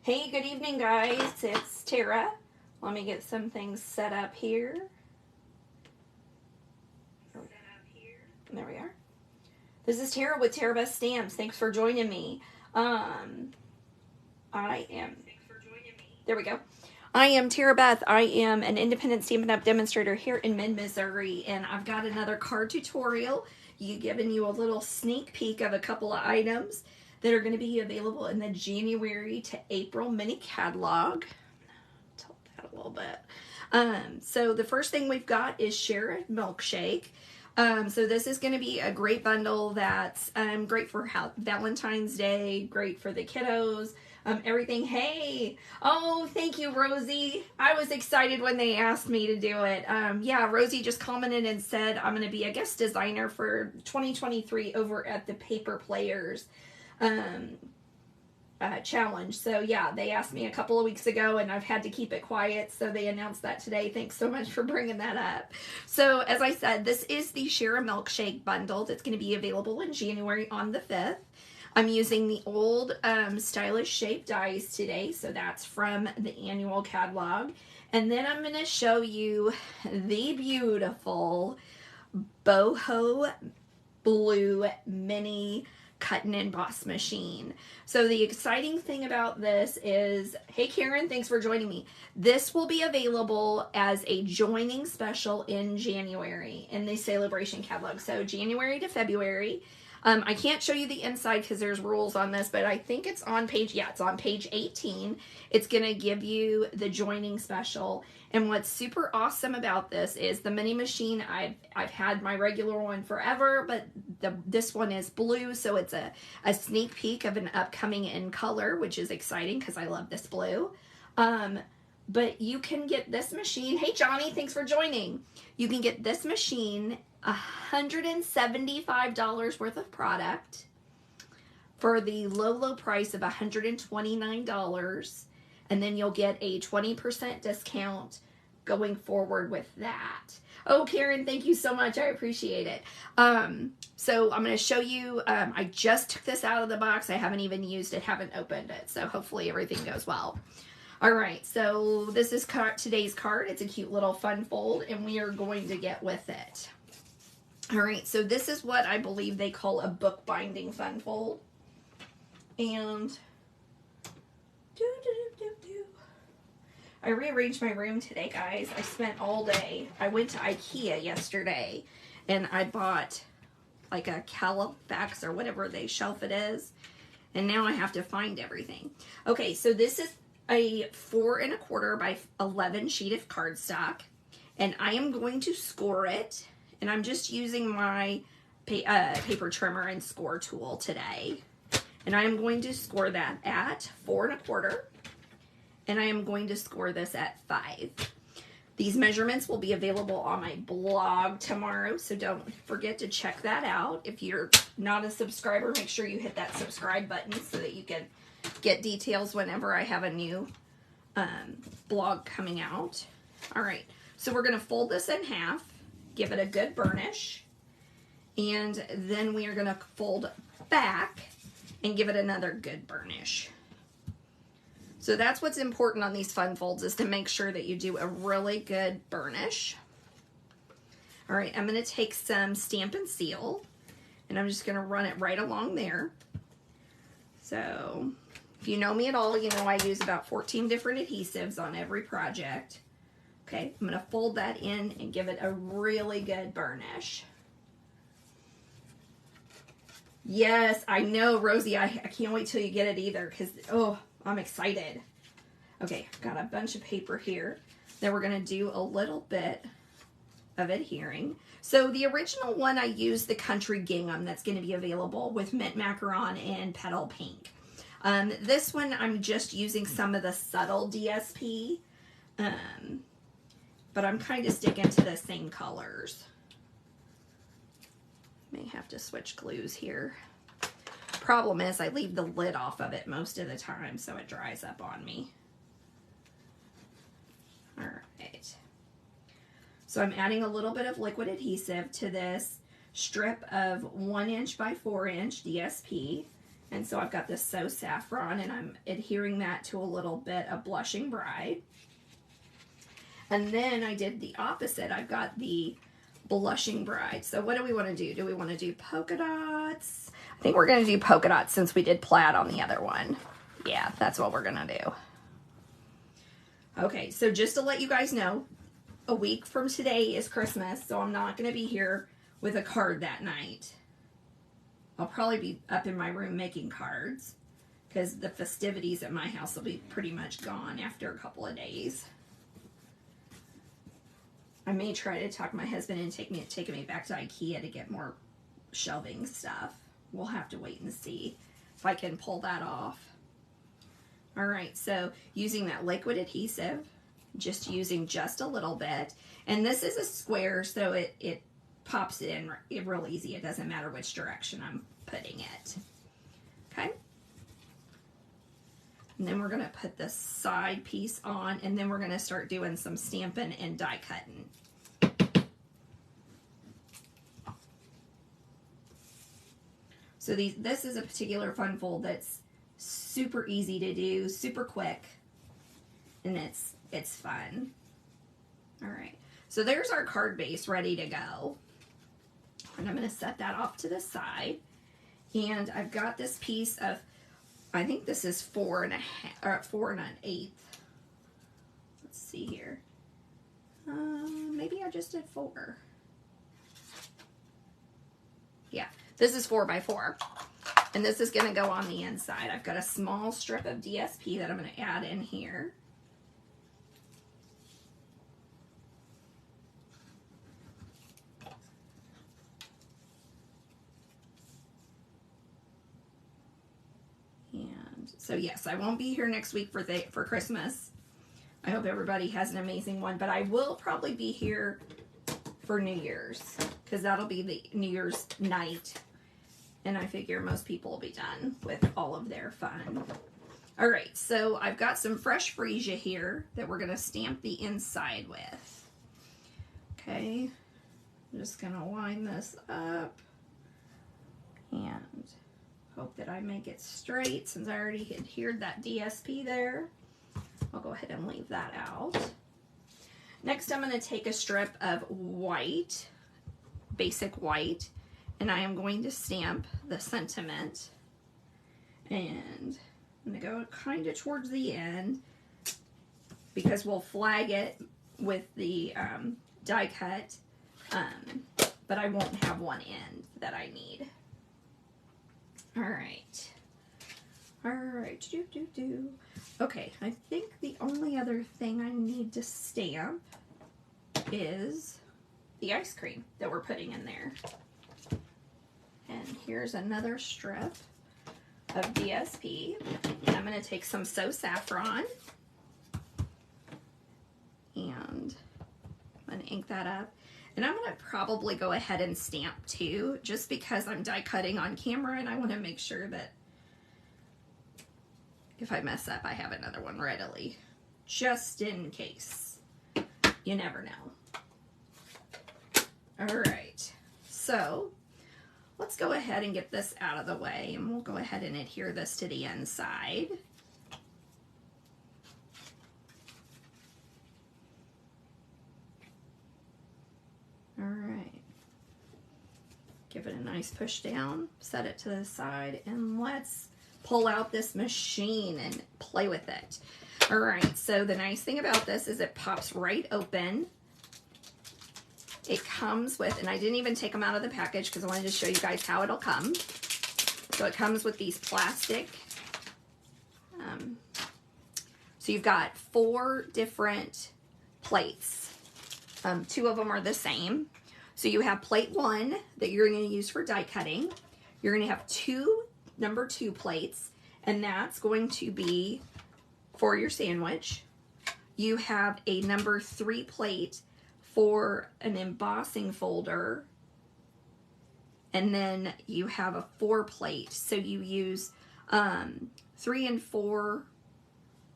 Hey, good evening, guys. It's Tara. Let me get some things set up here. There we are. This is Tara with Tarabeth Stamps. Thanks for joining me. There we go. I am Tarabeth. I am an independent Stampin' Up demonstrator here in mid-Missouri, and I've got another card tutorial giving you a little sneak peek of a couple of items that are going to be available in the January to April mini catalog. Tilt that a little bit. So the first thing we've got is Share a Milkshake. So this is going to be a great bundle that's great for Valentine's Day, great for the kiddos, everything. Hey, oh, thank you, Rosie. I was excited when they asked me to do it. Yeah, Rosie just commented and said I'm going to be a guest designer for 2023 over at the Paper Players challenge. So yeah, they asked me a couple of weeks ago and I've had to keep it quiet, so they announced that today. Thanks so much for bringing that up. So as I said, this is the Share a Milkshake bundle that's going to be available in January on the 5th. I'm using the old stylish shape dies today, so that's from the annual catalog. And then I'm going to show you the beautiful Boho blue mini cut and emboss machine. So the exciting thing about this is, hey Karen, thanks for joining me. This will be available as a joining special in January in the celebration catalog. So January to February. I can't show you the inside because there's rules on this, but I think it's on page, yeah, it's on page 18. It's going to give you the joining special. And what's super awesome about this is the mini machine, I've had my regular one forever, but this one is blue, so it's a sneak peek of an upcoming in color, which is exciting because I love this blue. But you can get this machine. Hey Johnny, thanks for joining. You can get this machine, $175 worth of product for the low price of $129, and then you'll get a 20% discount going forward with that. Oh, Karen, thank you so much. I appreciate it. So I'm going to show you, I just took this out of the box. I haven't even used it, haven't opened it, so hopefully everything goes well. All right, so this is today's card. It's a cute little fun fold, and we are going to get with it. All right, so this is what I believe they call a bookbinding fun fold. And I rearranged my room today, guys. I spent all day. I went to IKEA yesterday, and I bought like a Califax or whatever they shelf it is, and now I have to find everything. Okay, so this is a 4 1/4 by 11 sheet of cardstock, and I am going to score it. And I'm just using my paper trimmer and score tool today. And I am going to score that at 4 1/4. And I am going to score this at 5. These measurements will be available on my blog tomorrow, so don't forget to check that out. If you're not a subscriber, make sure you hit that subscribe button so that you can get details whenever I have a new blog coming out. All right, so we're going to fold this in half. Give it a good burnish, and then we are going to fold back and give it another good burnish. So that's what's important on these fun folds, is to make sure that you do a really good burnish. All right, I'm going to take some Stampin' Seal, and I'm just going to run it right along there. So if you know me at all, you know I use about 14 different adhesives on every project. Okay, I'm going to fold that in and give it a really good burnish. Yes, I know, Rosie. I can't wait till you get it either, because, oh, I'm excited. Okay, I've got a bunch of paper here. Then we're going to do a little bit of adhering. So the original one, I used the Country Gingham that's going to be available with Mint Macaron and Petal Pink. This one, I'm just using some of the subtle DSP. But I'm kind of sticking to the same colors. May have to switch glues here. Problem is I leave the lid off of it most of the time, so it dries up on me. All right. So I'm adding a little bit of liquid adhesive to this strip of 1 inch by 4 inch DSP. And so I've got this So Saffron, and I'm adhering that to a little bit of Blushing Bride. And then I did the opposite. I've got the Blushing Bride. So what do we want to do? Do we want to do polka dots? I think we're going to do polka dots since we did plaid on the other one. Yeah, that's what we're going to do. Okay, so just to let you guys know, a week from today is Christmas, so I'm not going to be here with a card that night. I'll probably be up in my room making cards because the festivities at my house will be pretty much gone after a couple of days. I may try to talk my husband into taking me back to IKEA to get more shelving stuff. We'll have to wait and see if I can pull that off. All right, so using that liquid adhesive, just using just a little bit. And this is a square, so it pops it in real easy. It doesn't matter which direction I'm putting it. Okay. And then we're going to put the side piece on, and then we're going to start doing some stamping and die cutting. So this is a particular fun fold that's super easy to do, super quick, and it's fun. All right, so there's our card base ready to go. And I'm going to set that off to the side. And I've got this piece of, I think this is 4 1/8. Let's see here. Maybe I just did 4. Yeah, this is 4 by 4. And this is going to go on the inside. I've got a small strip of DSP that I'm going to add in here. And so yes, I won't be here next week for Christmas. I hope everybody has an amazing one, but I will probably be here for New Year's because that'll be the New Year's night. And I figure most people will be done with all of their fun. All right, so I've got some fresh freesia here that we're going to stamp the inside with. Okay, I'm just going to line this up and hope that I make it straight since I already adhered that DSP there. I'll go ahead and leave that out. Next, I'm going to take a strip of white, basic white, and I am going to stamp the sentiment. And I'm going to go kind of towards the end because we'll flag it with the die cut, but I won't have one end that I need. All right. All right. Okay, I think the only other thing I need to stamp is the ice cream that we're putting in there. And here's another strip of DSP. And I'm going to take some So Saffron. And I'm going to ink that up. And I'm going to probably go ahead and stamp too, just because I'm die cutting on camera and I want to make sure that if I mess up, I have another one readily, just in case. You never know. All right, so let's go ahead and get this out of the way, and we'll go ahead and adhere this to the inside. All right. Give it a nice push down, set it to the side, and let's pull out this machine and play with it. All right, so the nice thing about this is it pops right open. It comes with, and I didn't even take them out of the package because I wanted to show you guys how it'll come. So it comes with these plastic. So you've got 4 different plates. 2 of them are the same. So you have plate 1 that you're going to use for die cutting. You're going to have 2 number 2 plates, and that's going to be for your sandwich. You have a number 3 plate for an embossing folder, and then you have a 4 plate, so you use 3 and 4.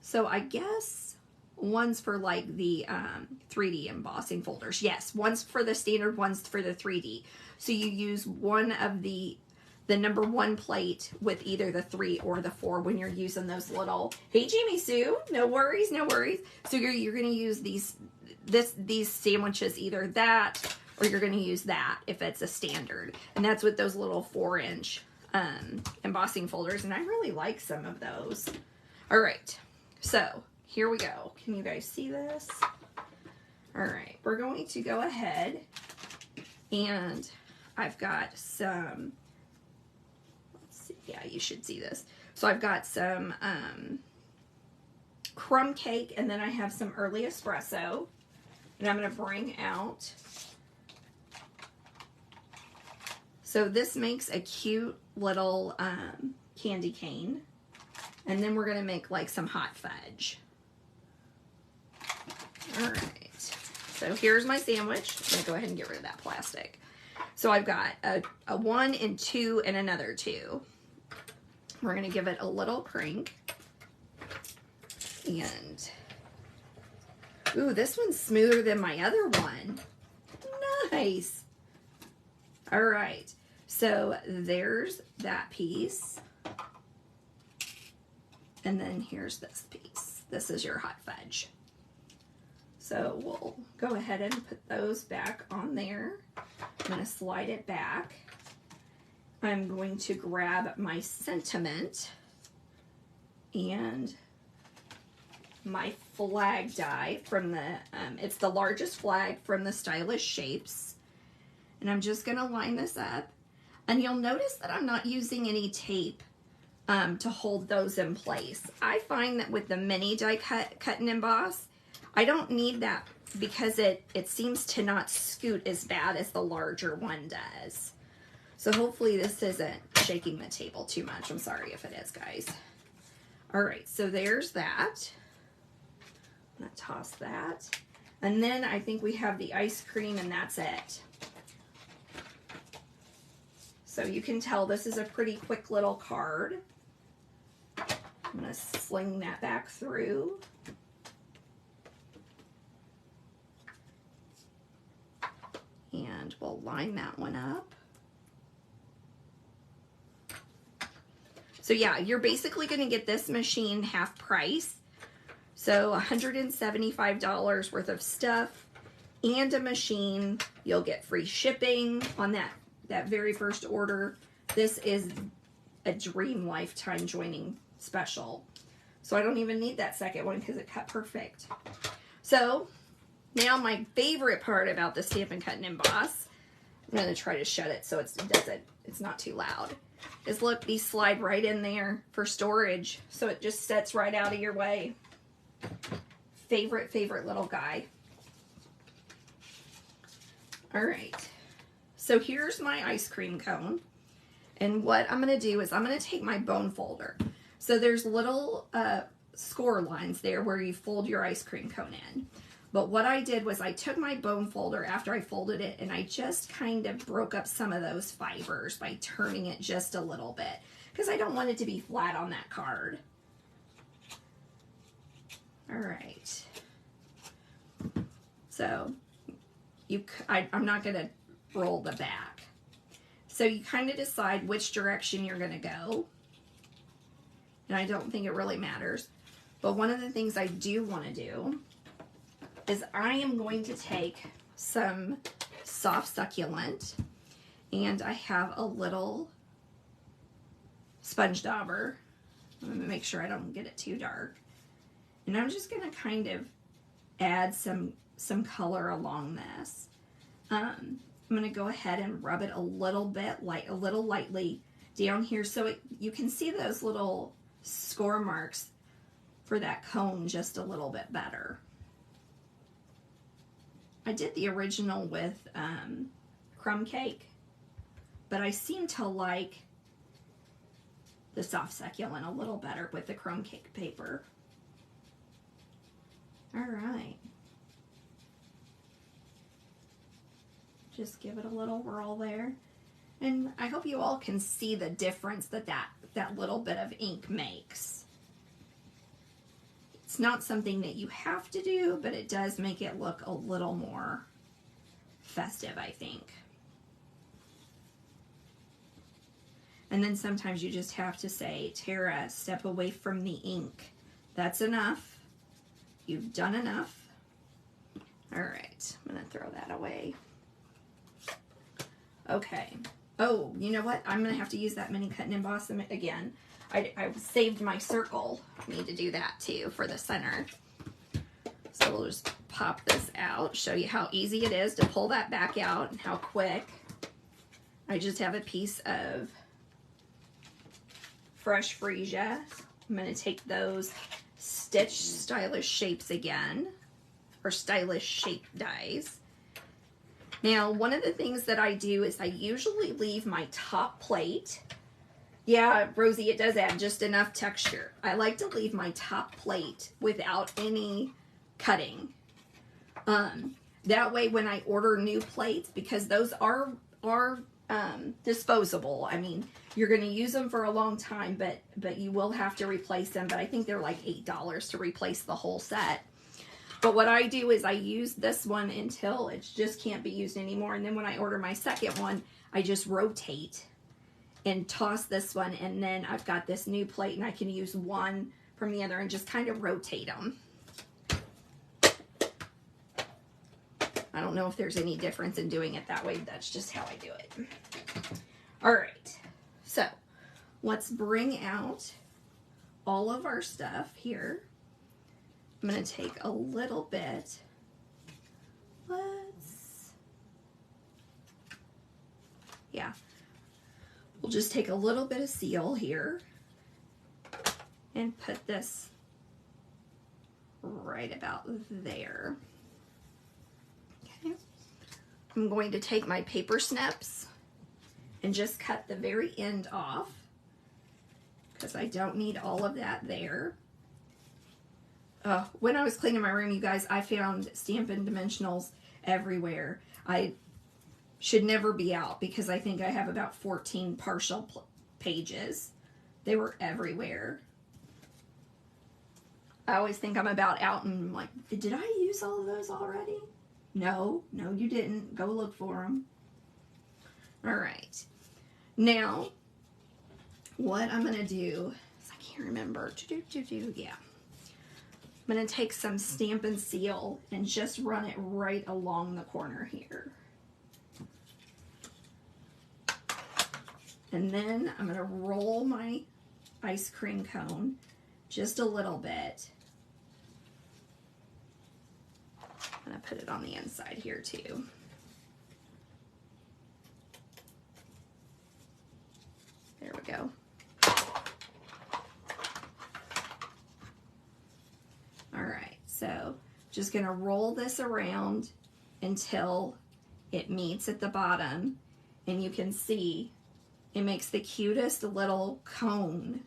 So I guess one's for like the 3D embossing folders. Yes, one's for the standard, one's for the 3D. So you use one of the the number 1 plate with either the 3 or the 4 when you're using those little, hey Jamie Sue, no worries, no worries. So you're going to use these sandwiches, either that or you're going to use that if it's a standard. And that's with those little 4-inch embossing folders, and I really like some of those. All right, so here we go. Can you guys see this? All right, we're going to go ahead, and I've got some, let's see, yeah, you should see this. So I've got some crumb cake, and then I have some early espresso, and I'm going to bring out. So this makes a cute little candy cane, and then we're going to make like some hot fudge. All right, so here's my sandwich. I'm going to go ahead and get rid of that plastic. So I've got a 1 and 2 and another 2. We're going to give it a little crank. And, ooh, this one's smoother than my other one. Nice. All right, so there's that piece. And then here's this piece. This is your hot fudge. So we'll go ahead and put those back on there. I'm going to slide it back. I'm going to grab my sentiment and my flag die from the, it's the largest flag from the Stylish Shapes. And I'm just going to line this up. And you'll notice that I'm not using any tape to hold those in place. I find that with the mini die cut and emboss, I don't need that because it seems to not scoot as bad as the larger one does. So hopefully this isn't shaking the table too much. I'm sorry if it is, guys. All right, so there's that. I'm gonna toss that. And then I think we have the ice cream, and that's it. So you can tell this is a pretty quick little card. I'm gonna sling that back through. And we'll line that one up. So yeah, you're basically going to get this machine half price. So $175 worth of stuff and a machine. You'll get free shipping on that very first order. This is a dream lifetime joining special. So I don't even need that second one because it cut perfect. So now my favorite part about the Stampin' Cut and Emboss, I'm going to try to shut it so it's not too loud, is look, these slide right in there for storage. So it just sets right out of your way. Favorite little guy. All right. So here's my ice cream cone. And what I'm going to do is I'm going to take my bone folder. So there's little score lines there where you fold your ice cream cone in. But what I did was I took my bone folder after I folded it and I just kind of broke up some of those fibers by turning it just a little bit because I don't want it to be flat on that card. All right. So I'm not going to roll the back. So you kind of decide which direction you're going to go. And I don't think it really matters. But one of the things I do want to do is I am going to take some soft succulent, and I have a little sponge dauber. I'm going to make sure I don't get it too dark. And I'm just going to kind of add some color along this. I'm going to go ahead and rub it a little lightly down here so you can see those little score marks for that cone just a little bit better. I did the original with crumb cake, but I seem to like the soft succulent a little better with the crumb cake paper. All right. Just give it a little whirl there. And I hope you all can see the difference that little bit of ink makes. It's not something that you have to do, but it does make it look a little more festive, I think. And then sometimes you just have to say, Tara, step away from the ink. That's enough. You've done enough. All right, I'm gonna throw that away. Okay. Oh, you know what? I'm gonna have to use that mini cut and emboss again. I saved my circle. I need to do that too for the center. So we'll just pop this out, show you how easy it is to pull that back out and how quick. I just have a piece of fresh freesia. I'm going to take those Stitch Stylish Shapes again, or Stylish Shape dies. Now, one of the things that I do is I usually leave my top plate. Yeah, Rosie, it does add just enough texture. I like to leave my top plate without any cutting. That way when I order new plates, because those are disposable. I mean, you're going to use them for a long time, but you will have to replace them. But I think they're like $8 to replace the whole set. But what I do is I use this one until it just can't be used anymore. And then when I order my second one, I just rotate and toss this one. And then I've got this new plate and I can use one from the other and just kind of rotate them. I don't know if there's any difference in doing it that way. That's just how I do it. All right. So let's bring out all of our stuff here. I'm going to take a little bit. We'll just take a little bit of seal here and put this right about there. Okay. I'm going to take my paper snips and just cut the very end off because I don't need all of that there. When I was cleaning my room, you guys, I found Stampin' Dimensionals everywhere. I should never be out because I think I have about 14 partial pages. They were everywhere. I always think I'm about out and I'm like, did I use all of those already? No, you didn't. Go look for them. All right. Now, what I'm going to do is I can't remember. Yeah. I'm going to take some Stampin' Seal and just run it right along the corner here. And then I'm going to roll my ice cream cone just a little bit. I'm going to put it on the inside here too. There we go. All right, so just going to roll this around until it meets at the bottom, and you can see it makes the cutest little cone.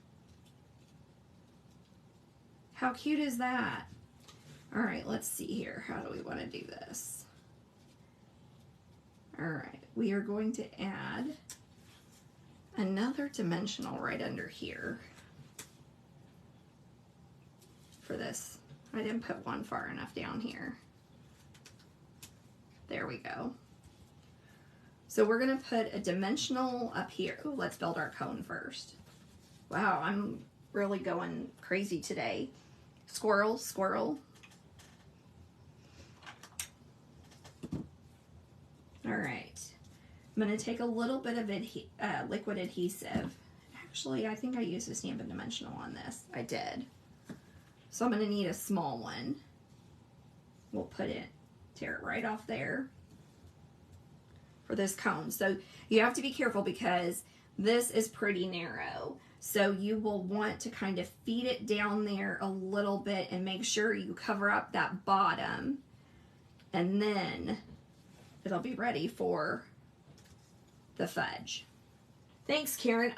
How cute is that? All right, let's see here. How do we want to do this? All right, we are going to add another dimensional right under here for this. I didn't put one far enough down here. There we go. So we're going to put a dimensional up here. Ooh, let's build our cone first. Wow, I'm really going crazy today. Squirrel, squirrel. All right. I'm going to take a little bit of liquid adhesive. Actually, I think I used a Stampin' Dimensional on this. I did. So I'm going to need a small one. We'll tear it right off there for this cone. So you have to be careful because this is pretty narrow. So you will want to kind of feed it down there a little bit and make sure you cover up that bottom. And then it'll be ready for the fudge. Thanks, Karen.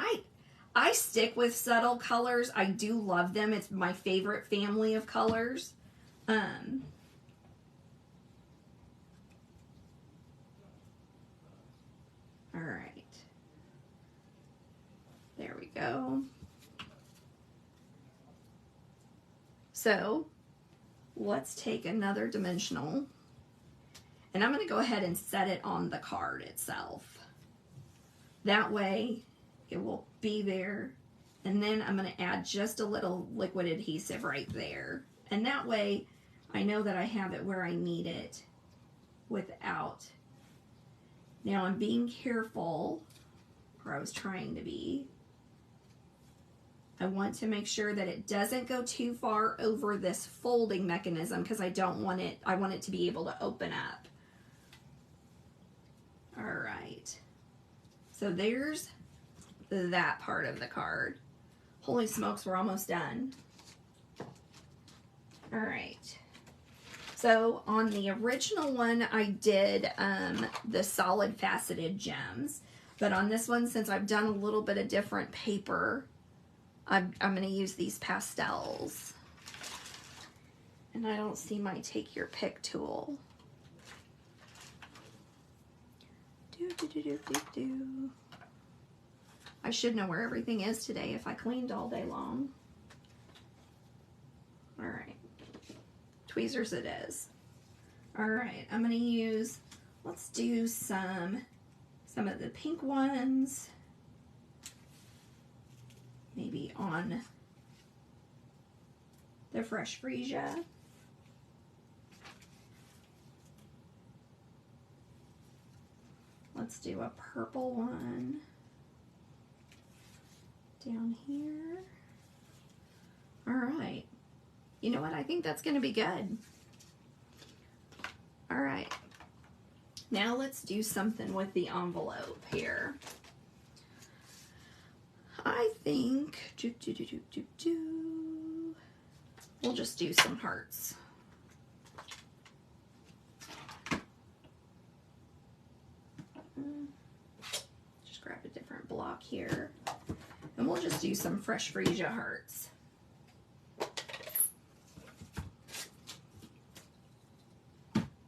I stick with subtle colors. I do love them. It's my favorite family of colors. All right. There we go. So let's take another dimensional, and I'm going to go ahead and set it on the card itself. That way it will be there. And then I'm going to add just a little liquid adhesive right there. And that way I know that I have it where I need it without. Now I'm being careful, or I was trying to be. I want to make sure that it doesn't go too far over this folding mechanism because I don't want it, I want it to be able to open up. All right. So there's that part of the card. Holy smokes, we're almost done. All right. So on the original one, I did the solid faceted gems. But on this one, since I've done a little bit of different paper, I'm going to use these pastels. And I don't see my take your pick tool. I should know where everything is today if I cleaned all day long. All right, tweezers it is. All right, I'm gonna use, let's do some of the pink ones, maybe on the fresh freesia. Let's do a purple one down here. All right. You know what? I think that's going to be good. All right. Now let's do something with the envelope here. I think we'll just do some hearts. Just grab a different block here. And we'll just do some fresh freesia hearts.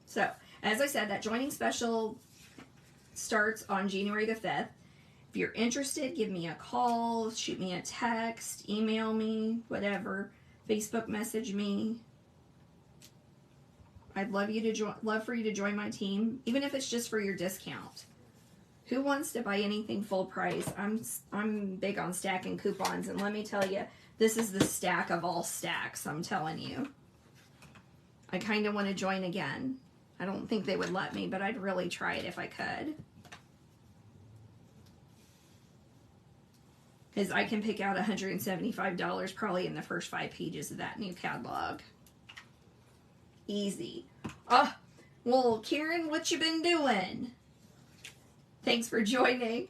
So, as I said, that joining special starts on January the 5th. If you're interested, give me a call, shoot me a text, email me, whatever, Facebook message me. I'd love for you to join my team, even if it's just for your discount. Who wants to buy anything full price? I'm big on stacking coupons, and let me tell you, this is the stack of all stacks, I'm telling you. I kind of want to join again. I don't think they would let me, but I'd really try it if I could. Because I can pick out $175 probably in the first 5 pages of that new catalog. Easy. Oh, well, Karen, what you been doing? Thanks for joining.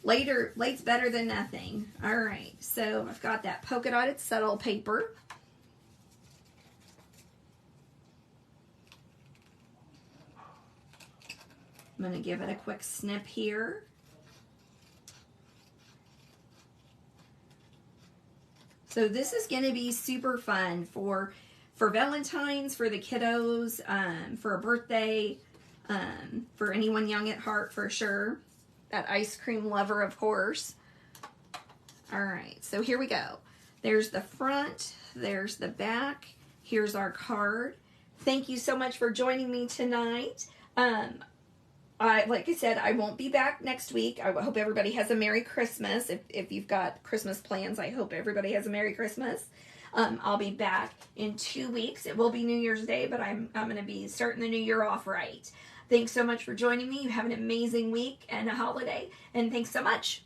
Late's better than nothing. All right, so I've got that polka dotted subtle paper. I'm going to give it a quick snip here. So this is going to be super fun for Valentine's, for the kiddos, for a birthday, for anyone young at heart for sure. That ice cream lover, of course. All right, so here we go. There's the front, there's the back. Here's our card. Thank you so much for joining me tonight. Like I said, I won't be back next week. I hope everybody has a Merry Christmas. If you've got Christmas plans, I hope everybody has a Merry Christmas. I'll be back in 2 weeks. It will be New Year's Day, but I'm going to be starting the new year off right. Thanks so much for joining me. You have an amazing week and a holiday, and thanks so much.